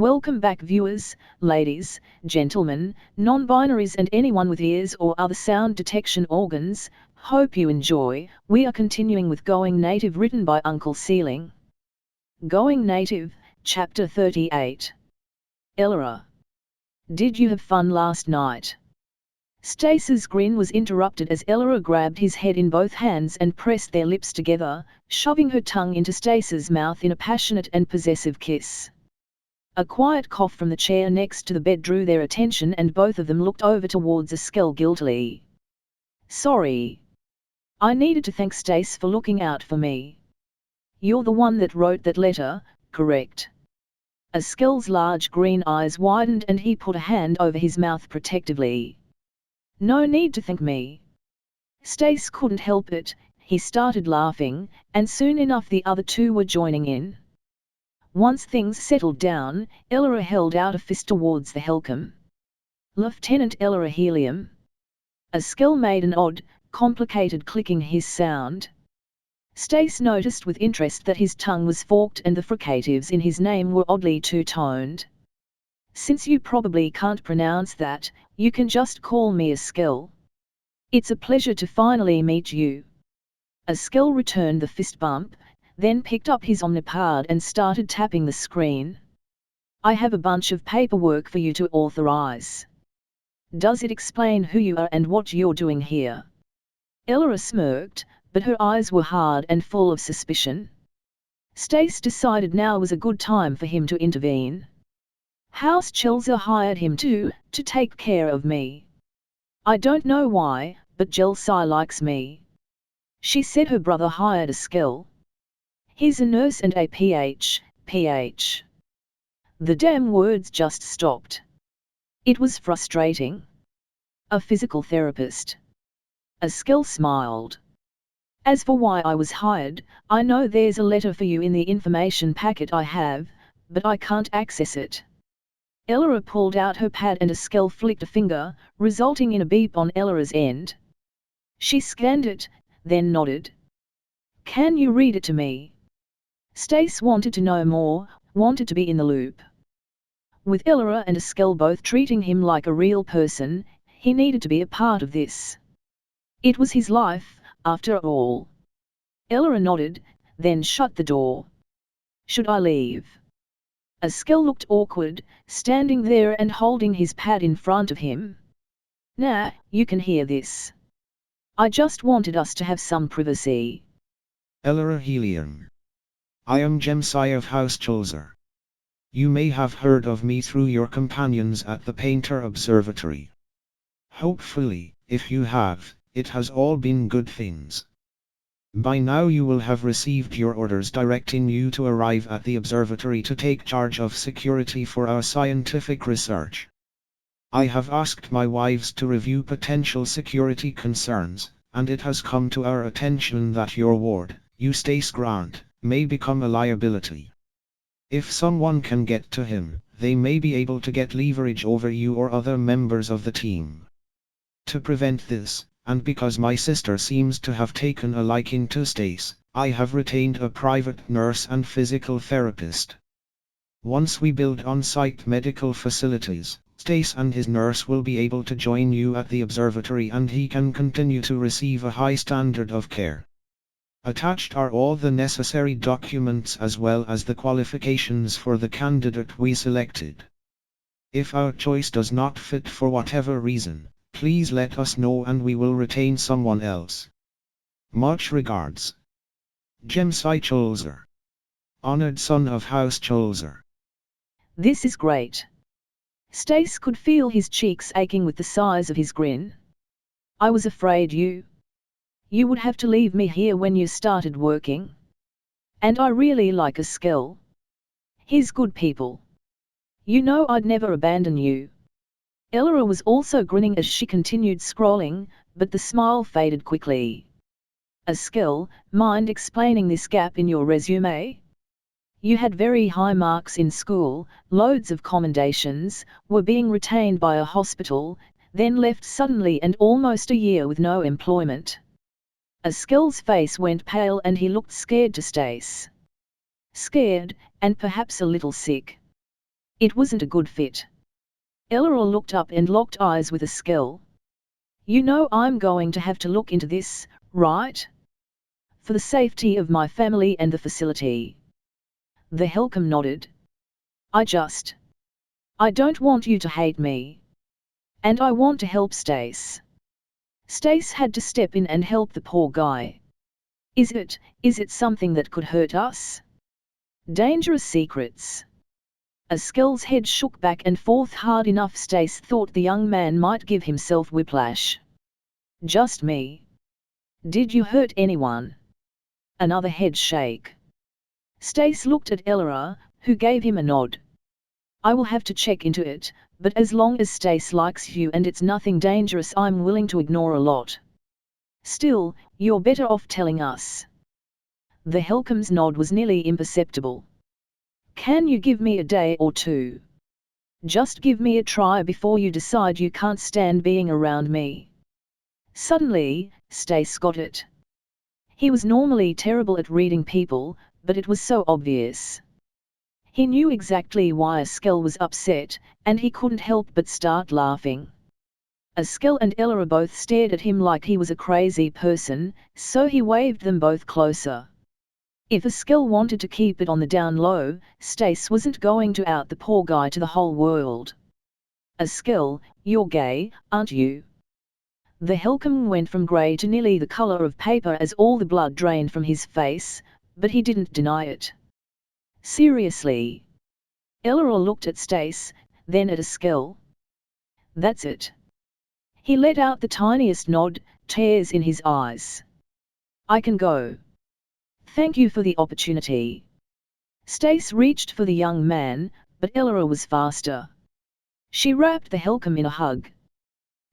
Welcome back viewers, ladies, gentlemen, non-binaries and anyone with ears or other sound detection organs. Hope you enjoy. We are continuing with Going Native, written by Uncle Sealing. Going Native, Chapter 38. Ellora. Did you have fun last night? Stace's grin was interrupted as Ellora grabbed his head in both hands and pressed their lips together, shoving her tongue into Stace's mouth in a passionate and possessive kiss. A quiet cough from the chair next to the bed drew their attention, and both of them looked over towards Estelle guiltily. Sorry. I needed to thank Stace for looking out for me. You're the one that wrote that letter, correct? Estelle's large green eyes widened and he put a hand over his mouth protectively. No need to thank me. Stace couldn't help it. He started laughing, and soon enough the other two were joining in. Once things settled down, Ellora held out a fist towards the Helcom. Lieutenant Ellora Helium. Estelle made an odd, complicated clicking hiss sound. Stace noticed with interest that his tongue was forked and the fricatives in his name were oddly two-toned. Since you probably can't pronounce that, you can just call me Estelle. It's a pleasure to finally meet you. Estelle returned the fist bump, then picked up his omnipod and started tapping the screen. I have a bunch of paperwork for you to authorize. Does it explain who you are and what you're doing here? Ellora smirked, but her eyes were hard and full of suspicion. Stace decided now was a good time for him to intervene. House Chelsa hired him to take care of me. I don't know why, but Chelsa likes me. She said her brother hired Estelle. He's a nurse and a PH. The damn words just stopped. It was frustrating. A physical therapist. Estelle smiled. As for why I was hired, I know there's a letter for you in the information packet I have, but I can't access it. Ellora pulled out her pad and Estelle flicked a finger, resulting in a beep on Ellora's end. She scanned it, then nodded. Can you read it to me? Stace wanted to know more, wanted to be in the loop. With Ellora and Estelle both treating him like a real person, he needed to be a part of this. It was his life, after all. Ellora nodded, then shut the door. Should I leave? Estelle looked awkward, standing there and holding his pad in front of him. Nah, you can hear this. I just wanted us to have some privacy. Ellora Helium. I am Gemsi of House Chelsa. You may have heard of me through your companions at the Painter Observatory. Hopefully, if you have, it has all been good things. By now you will have received your orders directing you to arrive at the observatory to take charge of security for our scientific research. I have asked my wives to review potential security concerns, and it has come to our attention that your ward, Eustace Grant, may become a liability. If someone can get to him, they may be able to get leverage over you or other members of the team. To prevent this, and because my sister seems to have taken a liking to Stace, I have retained a private nurse and physical therapist. Once we build on-site medical facilities, Stace and his nurse will be able to join you at the observatory and he can continue to receive a high standard of care. Attached are all the necessary documents as well as the qualifications for the candidate we selected. If our choice does not fit for whatever reason, please let us know and we will retain someone else. Much regards. Gemsi Chelsa. Honored son of House Chelsa. This is great. Stace could feel his cheeks aching with the size of his grin. I was afraid you would have to leave me here when you started working. And I really like Estelle. He's good people. You know I'd never abandon you. Ellora was also grinning as she continued scrolling, but the smile faded quickly. Estelle, mind explaining this gap in your resume? You had very high marks in school, loads of commendations, were being retained by a hospital, then left suddenly and almost a year with no employment. Estelle's face went pale and he looked scared to Stace. Scared, and perhaps a little sick. It wasn't a good fit. Eleanor looked up and locked eyes with Estelle. You know I'm going to have to look into this, right? For the safety of my family and the facility. The Helcom nodded. I don't want you to hate me. And I want to help Stace. Stace had to step in and help the poor guy. Is it something that could hurt us? Dangerous secrets. Estelle's head shook back and forth hard enough. Stace thought the young man might give himself whiplash. Just me. Did you hurt anyone? Another head shake. Stace looked at Ella, who gave him a nod. I will have to check into it, but as long as Stace likes you and it's nothing dangerous, I'm willing to ignore a lot. Still, you're better off telling us. The Helcom's nod was nearly imperceptible. Can you give me a day or two? Just give me a try before you decide you can't stand being around me. Suddenly, Stace got it. He was normally terrible at reading people, but it was so obvious. He knew exactly why Estelle was upset, and he couldn't help but start laughing. Estelle and Ella both stared at him like he was a crazy person, so he waved them both closer. If Estelle wanted to keep it on the down low, Stace wasn't going to out the poor guy to the whole world. Estelle, you're gay, aren't you? The Helcom went from grey to nearly the colour of paper as all the blood drained from his face, but he didn't deny it. Seriously? Ella looked at Stace, then at Estelle. That's it. He let out the tiniest nod, tears in his eyes. I can go. Thank you for the opportunity. Stace reached for the young man, but Ella was faster. She wrapped the Helcom in a hug.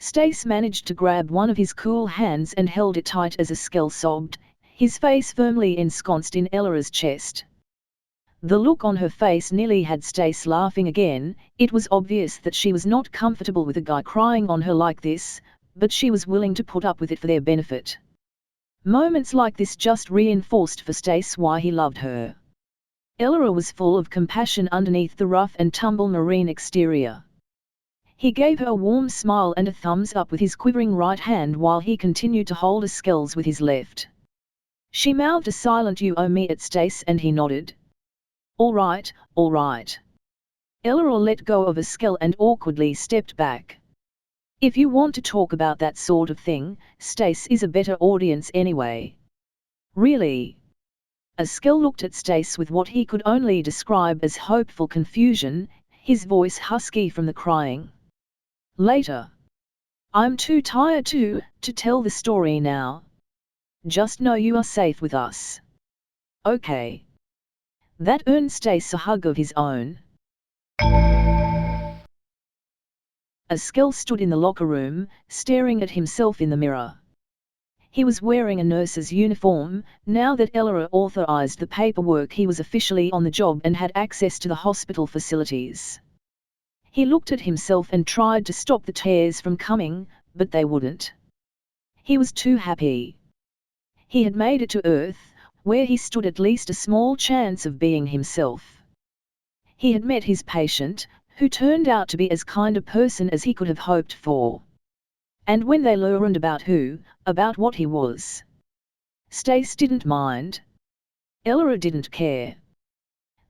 Stace managed to grab one of his cool hands and held it tight as Estelle sobbed, his face firmly ensconced in Ella's chest. The look on her face nearly had Stace laughing again. It was obvious that she was not comfortable with a guy crying on her like this, but she was willing to put up with it for their benefit. Moments like this just reinforced for Stace why he loved her. Ella was full of compassion underneath the rough and tumble marine exterior. He gave her a warm smile and a thumbs up with his quivering right hand while he continued to hold Estelle's with his left. She mouthed a silent "You owe me" at Stace and he nodded. All right, all right. Ella let go of Estelle and awkwardly stepped back. If you want to talk about that sort of thing, Stace is a better audience anyway. Really? Estelle looked at Stace with what he could only describe as hopeful confusion, his voice husky from the crying. Later. I'm too tired to tell the story now. Just know you are safe with us. Okay. That earned Stace a hug of his own. Estelle stood in the locker room, staring at himself in the mirror. He was wearing a nurse's uniform. Now that Ella authorized the paperwork, he was officially on the job and had access to the hospital facilities. He looked at himself and tried to stop the tears from coming, but they wouldn't. He was too happy. He had made it to Earth, where he stood at least a small chance of being himself. He had met his patient, who turned out to be as kind a person as he could have hoped for. And when they learned about what he was, Stace didn't mind. Ella didn't care.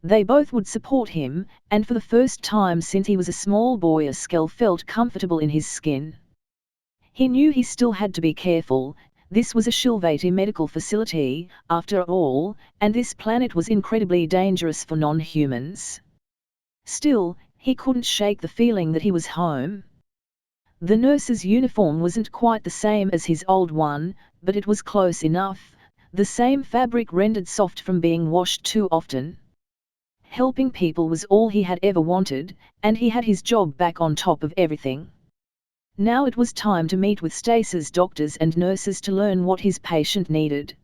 They both would support him, and for the first time since he was a small boy, Estelle felt comfortable in his skin. He knew he still had to be careful. This was a Shilvati medical facility, after all, and this planet was incredibly dangerous for non-humans. Still, he couldn't shake the feeling that he was home. The nurse's uniform wasn't quite the same as his old one, but it was close enough, the same fabric rendered soft from being washed too often. Helping people was all he had ever wanted, and he had his job back on top of everything. Now it was time to meet with Stace's doctors and nurses to learn what his patient needed.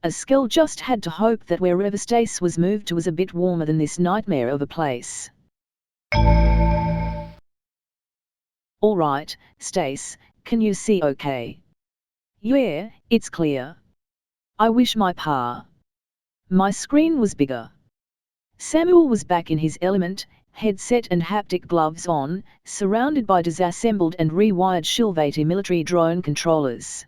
Estelle just had to hope that wherever Stace was moved to was a bit warmer than this nightmare of a place. All right, Stace, can you see okay? Yeah, it's clear. I wish my screen was bigger. Samuel was back in his element, headset and haptic gloves on, surrounded by disassembled and rewired Shilvati military drone controllers.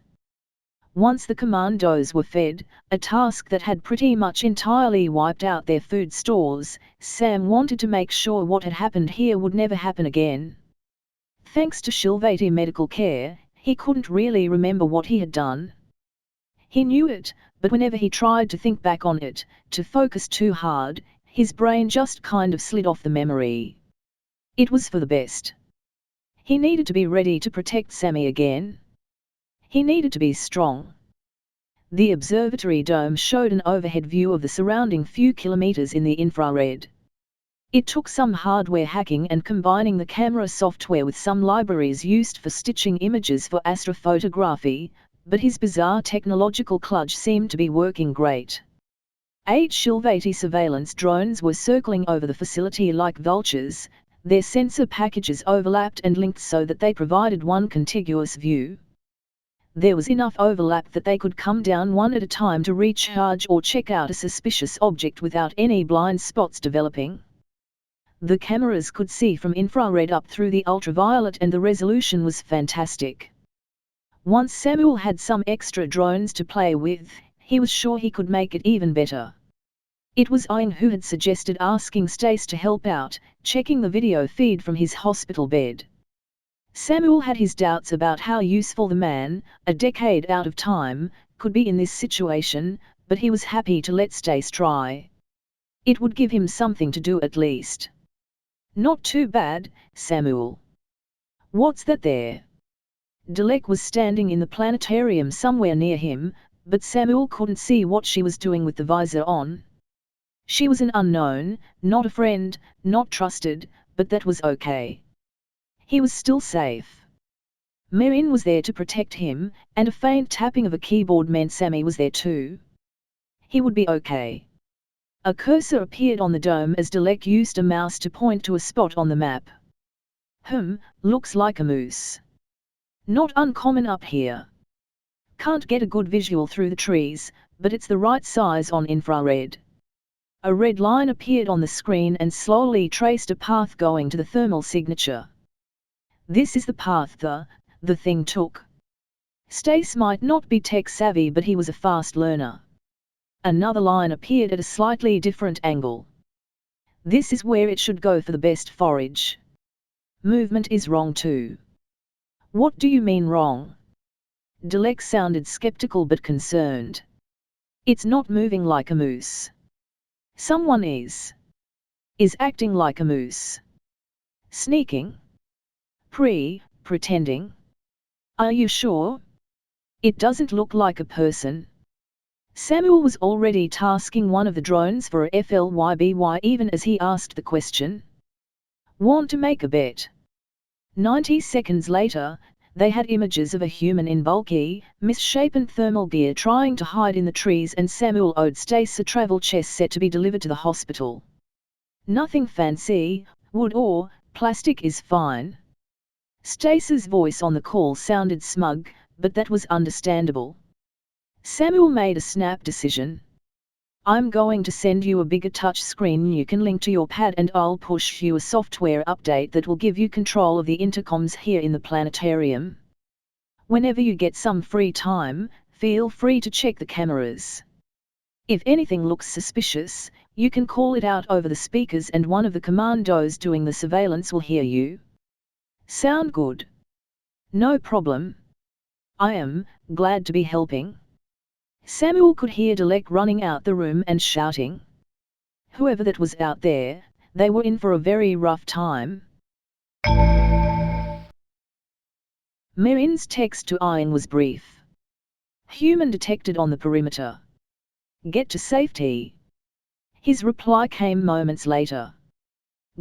Once the commandos were fed, a task that had pretty much entirely wiped out their food stores, Sam wanted to make sure what had happened here would never happen again. Thanks to Shilvati medical care, he couldn't really remember what he had done. He knew it, but whenever he tried to think back on it, to focus too hard, his brain just kind of slid off the memory. It was for the best. He needed to be ready to protect Sammy again. He needed to be strong. The observatory dome showed an overhead view of the surrounding few kilometers in the infrared. It took some hardware hacking and combining the camera software with some libraries used for stitching images for astrophotography, but his bizarre technological kludge seemed to be working great. 8 Shilvati surveillance drones were circling over the facility like vultures, their sensor packages overlapped and linked so that they provided one contiguous view. There was enough overlap that they could come down one at a time to recharge or check out a suspicious object without any blind spots developing. The cameras could see from infrared up through the ultraviolet and the resolution was fantastic. Once Samuel had some extra drones to play with, he was sure he could make it even better. It was Ian who had suggested asking Stace to help out, checking the video feed from his hospital bed. Samuel had his doubts about how useful the man, a decade out of time, could be in this situation, but he was happy to let Stace try. It would give him something to do at least. Not too bad, Samuel. What's that there? Dilek was standing in the planetarium somewhere near him, but Samuel couldn't see what she was doing with the visor on. She was an unknown, not a friend, not trusted, but that was okay. He was still safe. Merin was there to protect him, and a faint tapping of a keyboard meant Sammy was there too. He would be okay. A cursor appeared on the dome as Dilek used a mouse to point to a spot on the map. Looks like a moose. Not uncommon up here. Can't get a good visual through the trees, but it's the right size on infrared. A red line appeared on the screen and slowly traced a path going to the thermal signature. This is the path the thing took. Stace might not be tech-savvy but he was a fast learner. Another line appeared at a slightly different angle. This is where it should go for the best forage. Movement is wrong too. What do you mean wrong? Dilek sounded skeptical but concerned. It's not moving like a moose. Someone is acting like a moose. Sneaking? Pretending? Are you sure? It doesn't look like a person. Samuel was already tasking one of the drones for a FLYBY even as he asked the question. Want to make a bet? 90 seconds later, they had images of a human in bulky, misshapen thermal gear trying to hide in the trees and Samuel owed Stace a travel chest set to be delivered to the hospital. Nothing fancy, wood or plastic is fine. Stace's voice on the call sounded smug, but that was understandable. Samuel made a snap decision. I'm going to send you a bigger touch screen you can link to your pad and I'll push you a software update that will give you control of the intercoms here in the planetarium. Whenever you get some free time, feel free to check the cameras. If anything looks suspicious, you can call it out over the speakers and one of the commandos doing the surveillance will hear you. Sound good? No problem. I am glad to be helping. Samuel could hear Dilek running out the room and shouting. Whoever that was out there, they were in for a very rough time. Merin's text to Ian was brief. Human detected on the perimeter. Get to safety. His reply came moments later.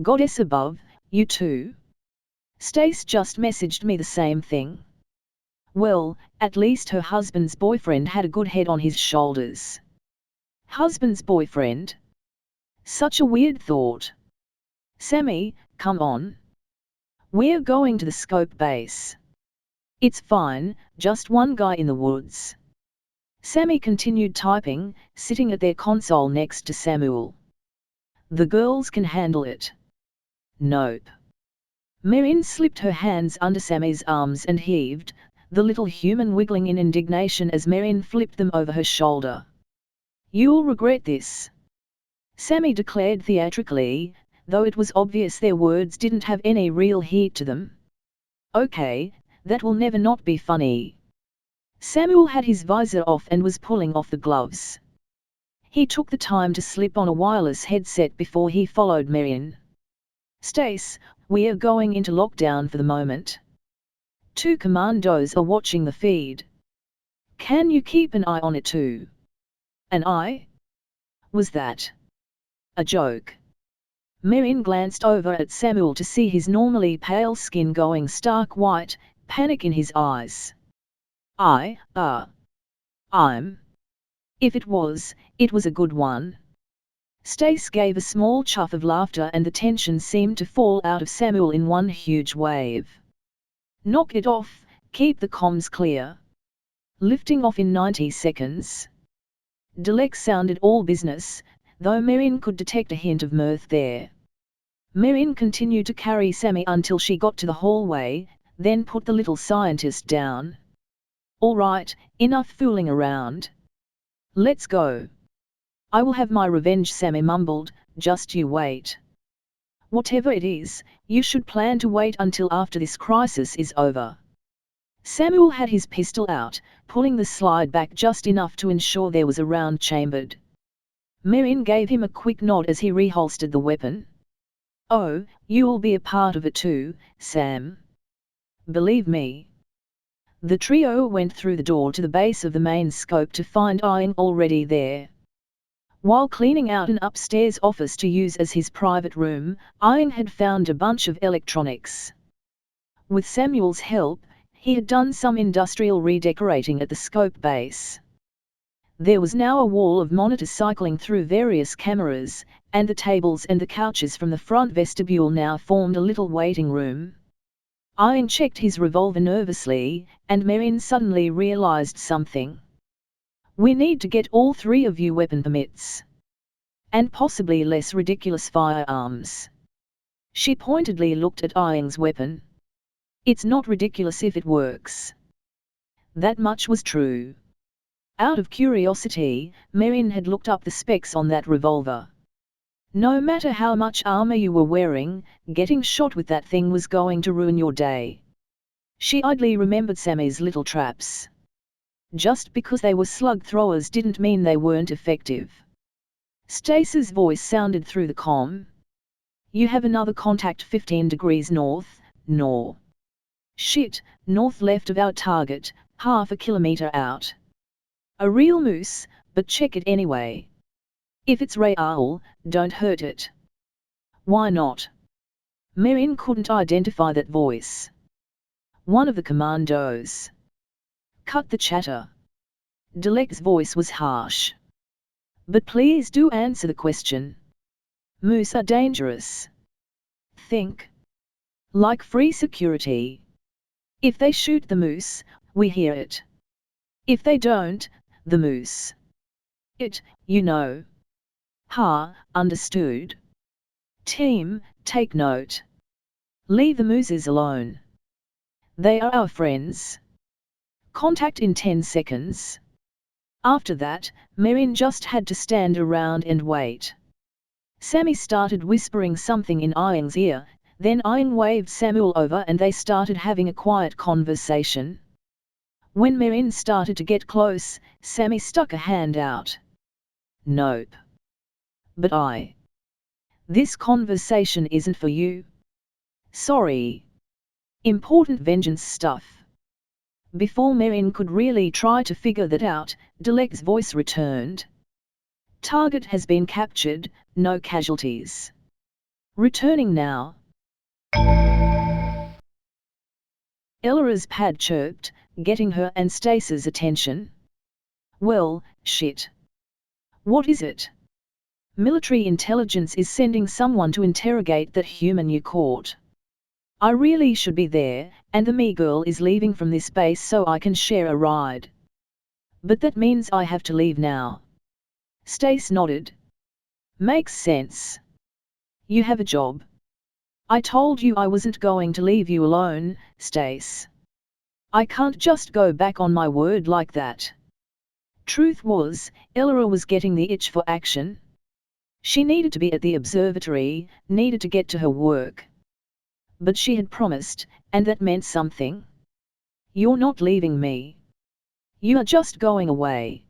Goddess above, you too? Stace just messaged me the same thing. Well, at least her husband's boyfriend had a good head on his shoulders. Husband's boyfriend? Such a weird thought. Sammy, come on. We're going to the scope base. It's fine, just one guy in the woods. Sammy continued typing, sitting at their console next to Samuel. The girls can handle it. Nope. Marion slipped her hands under Sammy's arms and heaved, the little human wiggling in indignation as Marion flipped them over her shoulder. "You'll regret this," Sammy declared theatrically, though it was obvious their words didn't have any real heat to them. "Okay, that will never not be funny." Samuel had his visor off and was pulling off the gloves. He took the time to slip on a wireless headset before he followed Marion. "Stace, we are going into lockdown for the moment. 2 commandos are watching the feed. Can you keep an eye on it too?" "An eye? Was that a joke?" Marion glanced over at Samuel to see his normally pale skin going stark white, panic in his eyes. I'm. If it was a good one." Stace gave a small chuff of laughter and the tension seemed to fall out of Samuel in one huge wave. "Knock it off, keep the comms clear. Lifting off in 90 seconds. Dilek sounded all business, though Marion could detect a hint of mirth there. Marion continued to carry Sammy until she got to the hallway, then put the little scientist down. "All right, enough fooling around. Let's go." "I will have my revenge," Sammy mumbled, "just you wait. Whatever it is, you should plan to wait until after this crisis is over." Samuel had his pistol out, pulling the slide back just enough to ensure there was a round chambered. Marion gave him a quick nod as he reholstered the weapon. "Oh, you'll be a part of it too, Sam. Believe me." The trio went through the door to the base of the main scope to find Ian already there. While cleaning out an upstairs office to use as his private room, Ian had found a bunch of electronics. With Samuel's help, he had done some industrial redecorating at the scope base. There was now a wall of monitors cycling through various cameras, and the tables and the couches from the front vestibule now formed a little waiting room. Ian checked his revolver nervously, and Marion suddenly realized something. "We need to get all 3 of you weapon permits. And possibly less ridiculous firearms." She pointedly looked at Ian's weapon. "It's not ridiculous if it works." That much was true. Out of curiosity, Marion had looked up the specs on that revolver. No matter how much armor you were wearing, getting shot with that thing was going to ruin your day. She idly remembered Sammy's little traps. Just because they were slug throwers didn't mean they weren't effective. Stace's voice sounded through the comm. "You have another contact 15 degrees north, nor. Shit, north left of our target, half a kilometer out. A real moose, but check it anyway. If it's real, don't hurt it." "Why not?" Marion couldn't identify that voice. "One of the commandos." "Cut the chatter." Dilek's voice was harsh. "But please do answer the question. Moose are dangerous. Think. Like free security. If they shoot the moose, we hear it. If they don't, the moose. It, you know." "Ha, understood. Team, take note. Leave the mooses alone. They are our friends. Contact in 10 seconds." After that, Marion just had to stand around and wait. Sammy started whispering something in Ian's ear, then Ian waved Samuel over and they started having a quiet conversation. When Marion started to get close, Sammy stuck a hand out. "Nope. But this conversation isn't for you. Sorry. Important vengeance stuff." Before Marion could really try to figure that out, Dilek's voice returned. "Target has been captured, no casualties. Returning now." Elara's pad chirped, getting her and Stace's attention. "Well, shit. What is it?" "Military intelligence is sending someone to interrogate that human you caught. I really should be there, and the me girl is leaving from this base so I can share a ride. But that means I have to leave now." Stace nodded. "Makes sense. You have a job. I told you I wasn't going to leave you alone, Stace. I can't just go back on my word like that. Truth was, Elora was getting the itch for action. She needed to be at the observatory, needed to get to her work. But she had promised, and that meant something. You're not leaving me. You are just going away.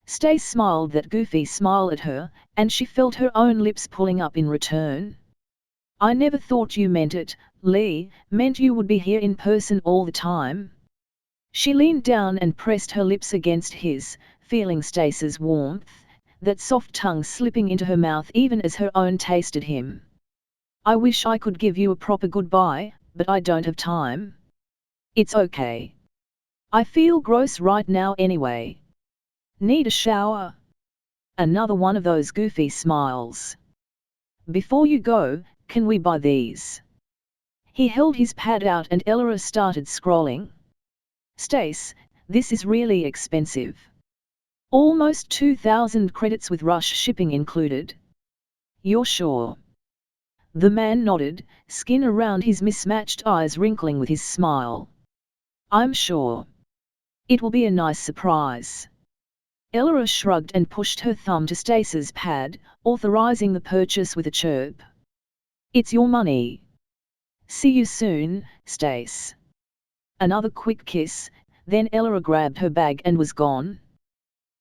Stace smiled that goofy smile at her, and she felt her own lips pulling up in return. I never thought you meant it, Lee, meant you would be here in person all the time. She leaned down and pressed her lips against his, feeling Stace's warmth, that soft tongue slipping into her mouth even as her own tasted him. I wish I could give you a proper goodbye, but I don't have time. It's okay. I feel gross right now anyway. Need a shower? Another one of those goofy smiles. Before you go, can we buy these? He held his pad out and Elora started scrolling. Stace, this is really expensive. Almost 2,000 credits with rush shipping included. You're sure? The man nodded, skin around his mismatched eyes wrinkling with his smile. I'm sure. It will be a nice surprise. Elora shrugged and pushed her thumb to Stace's pad, authorizing the purchase with a chirp. It's your money. See you soon, Stace. Another quick kiss, then Elora grabbed her bag and was gone.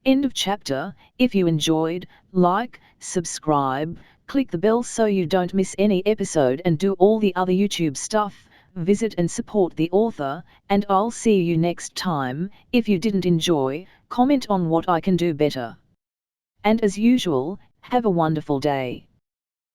End of chapter. If you enjoyed, like, subscribe, click the bell so you don't miss any episode and do all the other YouTube stuff, visit and support the author, and I'll see you next time. If you didn't enjoy, comment on what I can do better. And as usual, have a wonderful day.